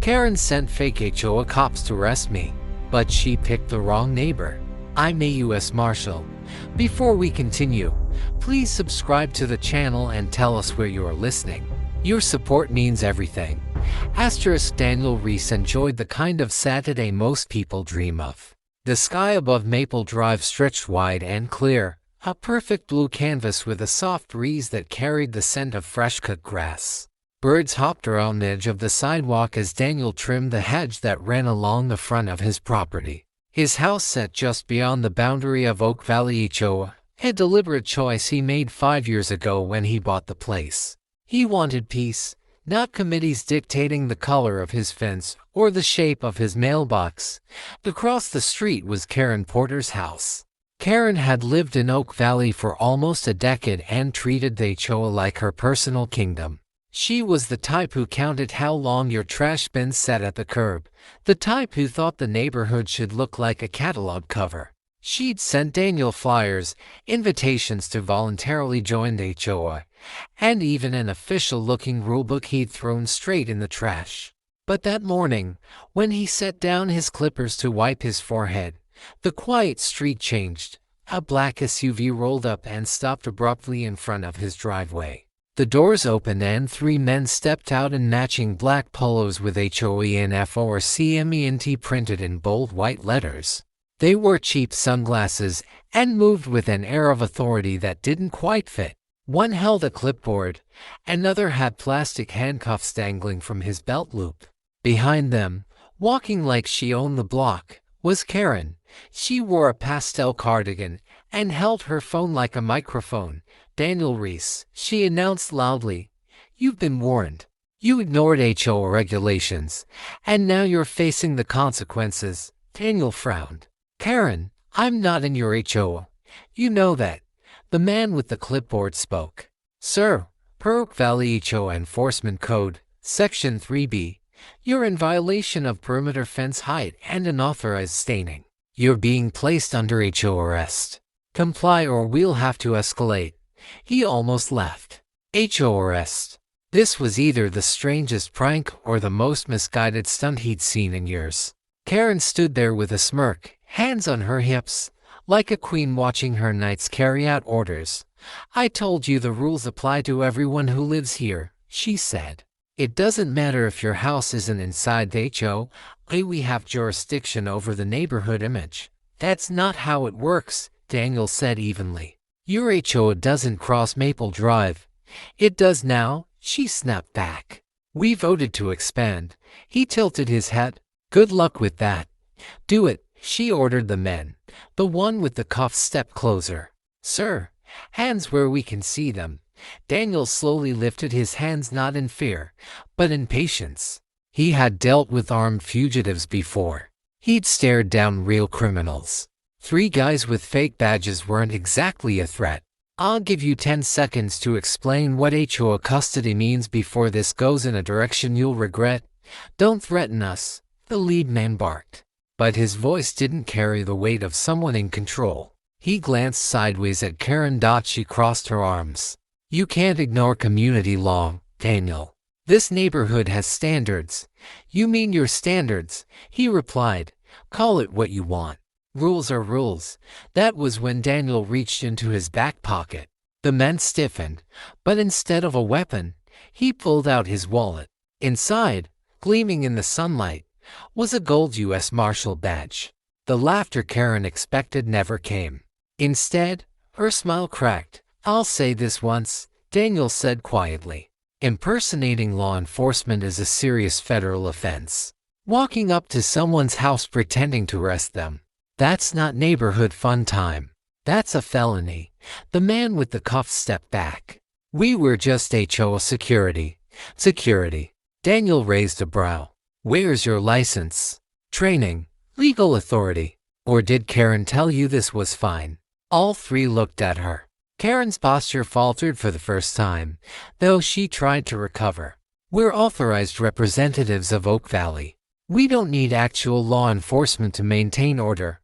Karen sent fake HOA cops to arrest me, but she picked the wrong neighbor. I'm a US Marshal. Before we continue, please subscribe to the channel and tell us where you are listening. Your support means everything. Daniel Reese enjoyed the kind of Saturday most people dream of. The sky above Maple Drive stretched wide and clear, a perfect blue canvas with a soft breeze that carried the scent of fresh-cut grass. Birds hopped around the edge of the sidewalk as Daniel trimmed the hedge that ran along the front of his property. His house sat just beyond the boundary of Oak Valley HOA, a deliberate choice he made 5 years ago when he bought the place. He wanted peace, not committees dictating the color of his fence or the shape of his mailbox. Across the street was Karen Porter's house. Karen had lived in Oak Valley for almost a decade and treated the HOA like her personal kingdom. She was the type who counted how long your trash bin sat at the curb, the type who thought the neighborhood should look like a catalog cover. She'd sent Daniel flyers, invitations to voluntarily join the HOA, and even an official-looking rulebook he'd thrown straight in the trash. But that morning, when he set down his clippers to wipe his forehead, the quiet street changed. A black SUV rolled up and stopped abruptly in front of his driveway. The doors opened and 3 men stepped out in matching black polos with HOENFO or CMENT printed in bold white letters. They wore cheap sunglasses and moved with an air of authority that didn't quite fit. One held a clipboard, another had plastic handcuffs dangling from his belt loop. Behind them, walking like she owned the block, was Karen. She wore a pastel cardigan and held her phone like a microphone. "Daniel Reese," she announced loudly, "you've been warned. You ignored HOA regulations, and now you're facing the consequences." Daniel frowned. "Karen, I'm not in your HOA. You know that." The man with the clipboard spoke. "Sir, per Oak Valley HOA Enforcement Code, Section 3B, you're in violation of perimeter fence height and unauthorized staining. You're being placed under HOA arrest. Comply or we'll have to escalate." He almost laughed. HOA arrest. This was either the strangest prank or the most misguided stunt he'd seen in years. Karen stood there with a smirk, hands on her hips, like a queen watching her knights carry out orders. "I told you the rules apply to everyone who lives here," she said. "It doesn't matter if your house isn't inside the HOA, we have jurisdiction over the neighborhood image." "That's not how it works," Daniel said evenly. "Your HOA doesn't cross Maple Drive." "It does now," she snapped back. "We voted to expand." He tilted his head. "Good luck with that." "Do it," she ordered the men. The one with the cuffs stepped closer. "Sir, hands where we can see them." Daniel slowly lifted his hands, not in fear, but in patience. He had dealt with armed fugitives before. He'd stared down real criminals. 3 guys with fake badges weren't exactly a threat. "I'll give you 10 seconds to explain what HOA custody means before this goes in a direction you'll regret. Don't threaten us," the lead man barked. But his voice didn't carry the weight of someone in control. He glanced sideways at Karen. She crossed her arms. "You can't ignore community law, Daniel. This neighborhood has standards." "You mean your standards," he replied. "Call it what you want. Rules are rules." That was when Daniel reached into his back pocket. The men stiffened, but instead of a weapon, he pulled out his wallet. Inside, gleaming in the sunlight, was a gold US Marshal badge. The laughter Karen expected never came. Instead, her smile cracked. "I'll say this once," Daniel said quietly. Impersonating law enforcement is a serious federal offense. Walking up to someone's house pretending to arrest them, that's not neighborhood fun time. That's a felony." The man with the cuffs stepped back. "We were just HOA security." "Security?" Daniel raised a brow. "Where's your license? Training? Legal authority? Or did Karen tell you this was fine?" All 3 looked at her. Karen's posture faltered for the first time, though she tried to recover. "We're authorized representatives of Oak Valley. We don't need actual law enforcement to maintain order."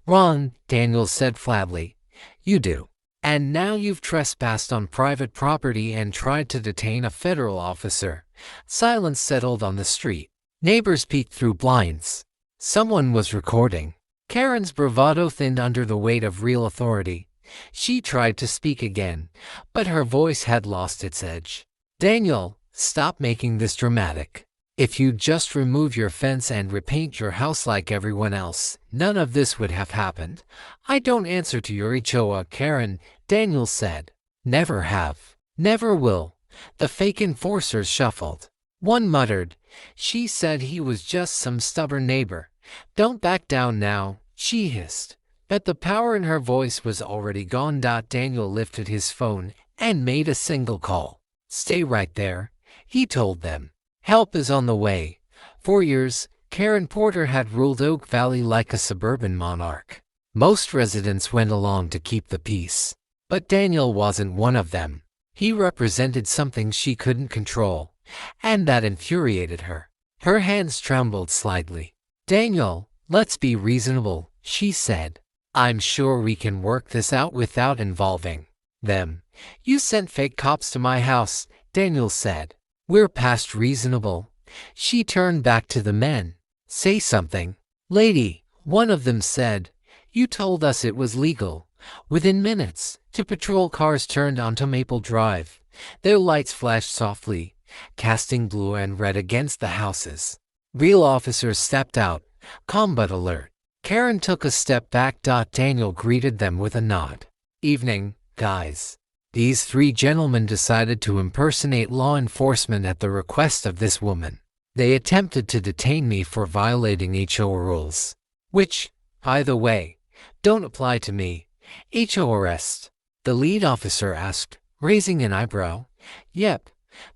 "Wrong," Daniel said flatly. "You do. And now you've trespassed on private property and tried to detain a federal officer." Silence settled on the street. Neighbors peeked through blinds. Someone was recording. Karen's bravado thinned under the weight of real authority. She tried to speak again, but her voice had lost its edge. "Daniel, stop making this dramatic. If you'd just remove your fence and repaint your house like everyone else, none of this would have happened." "I don't answer to your HOA, Karen," Daniel said. "Never have. Never will." The fake enforcers shuffled. One muttered, "She said he was just some stubborn neighbor. Don't back down now," she hissed. But the power in her voice was already gone. Daniel lifted his phone and made a single call. "Stay right there," he told them. "Help is on the way." For years, Karen Porter had ruled Oak Valley like a suburban monarch. Most residents went along to keep the peace. But Daniel wasn't one of them. He represented something she couldn't control, and that infuriated her. Her hands trembled slightly. "Daniel, let's be reasonable," she said. "I'm sure we can work this out without involving them." "You sent fake cops to my house," Daniel said. "We're past reasonable." She turned back to the men. "Say something." "Lady," one of them said, "you told us it was legal." Within minutes, two patrol cars turned onto Maple Drive. Their lights flashed softly, casting blue and red against the houses. Real officers stepped out, calm but alert. Karen took a step back. Daniel greeted them with a nod. "Evening, guys." These three gentlemen decided to impersonate law enforcement at the request of this woman. They attempted to detain me for violating HOA rules, which, by the way, don't apply to me. "HOA arrest?" the lead officer asked, raising an eyebrow. "Yep."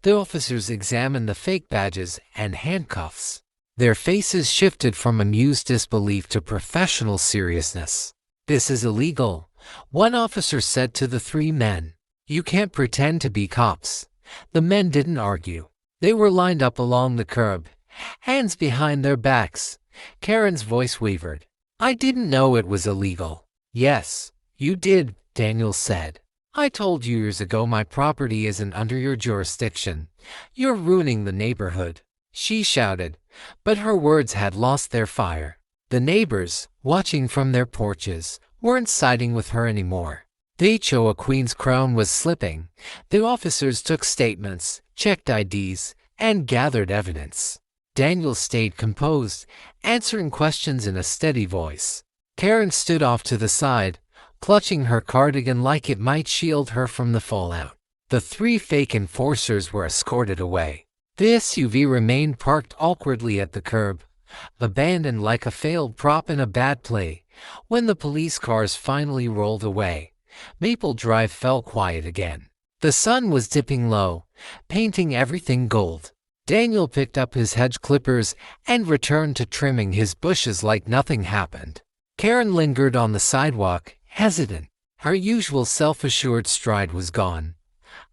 The officers examined the fake badges and handcuffs. Their faces shifted from amused disbelief to professional seriousness. "This is illegal," one officer said to the three men. "You can't pretend to be cops." The men didn't argue. They were lined up along the curb, hands behind their backs. Karen's voice wavered. "I didn't know it was illegal." "Yes, you did," Daniel said. "I told you years ago my property isn't under your jurisdiction. You're ruining the neighborhood," she shouted, but her words had lost their fire. The neighbors, watching from their porches, weren't siding with her anymore. The HOA queen's crown was slipping. The officers took statements, checked IDs, and gathered evidence. Daniel stayed composed, answering questions in a steady voice. Karen stood off to the side, clutching her cardigan like it might shield her from the fallout. The three fake enforcers were escorted away. The SUV remained parked awkwardly at the curb, abandoned like a failed prop in a bad play. When the police cars finally rolled away, Maple Drive fell quiet again. The sun was dipping low, painting everything gold. Daniel picked up his hedge clippers and returned to trimming his bushes like nothing happened. Karen lingered on the sidewalk, hesitant. Her usual self-assured stride was gone.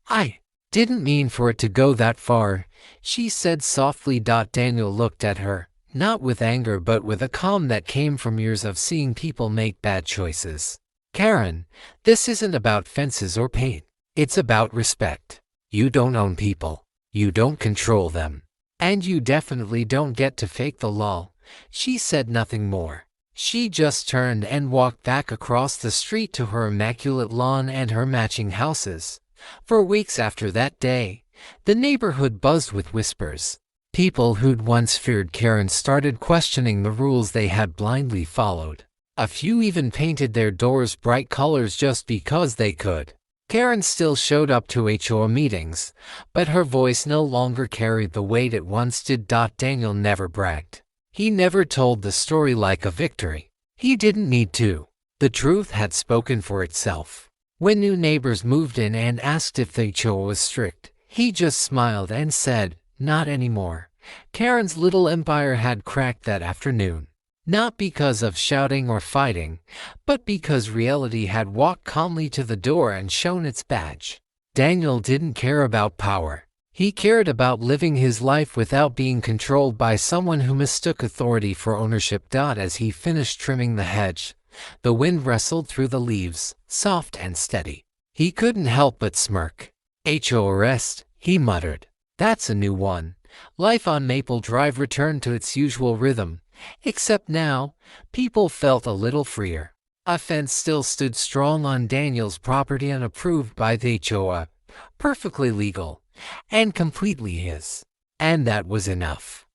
"I didn't mean for it to go that far," she said softly. Daniel looked at her, not with anger but with a calm that came from years of seeing people make bad choices. "Karen, this isn't about fences or paint. It's about respect. You don't own people. You don't control them. And you definitely don't get to fake the law." She said nothing more. She just turned and walked back across the street to her immaculate lawn and her matching houses. For weeks after that day, the neighborhood buzzed with whispers. People who'd once feared Karen started questioning the rules they had blindly followed. A few even painted their doors bright colors just because they could. Karen still showed up to HOA meetings, but her voice no longer carried the weight it once did. Daniel never bragged. He never told the story like a victory. He didn't need to. The truth had spoken for itself. When new neighbors moved in and asked if the HOA was strict, he just smiled and said, "Not anymore." Karen's little empire had cracked that afternoon. Not because of shouting or fighting, but because reality had walked calmly to the door and shown its badge. Daniel didn't care about power. He cared about living his life without being controlled by someone who mistook authority for ownership. As he finished trimming the hedge, the wind wrestled through the leaves, soft and steady. He couldn't help but smirk. "HOA arrest," he muttered. "That's a new one." Life on Maple Drive returned to its usual rhythm, except now, people felt a little freer. A fence still stood strong on Daniel's property and approved by the HOA, perfectly legal, and completely his. And that was enough.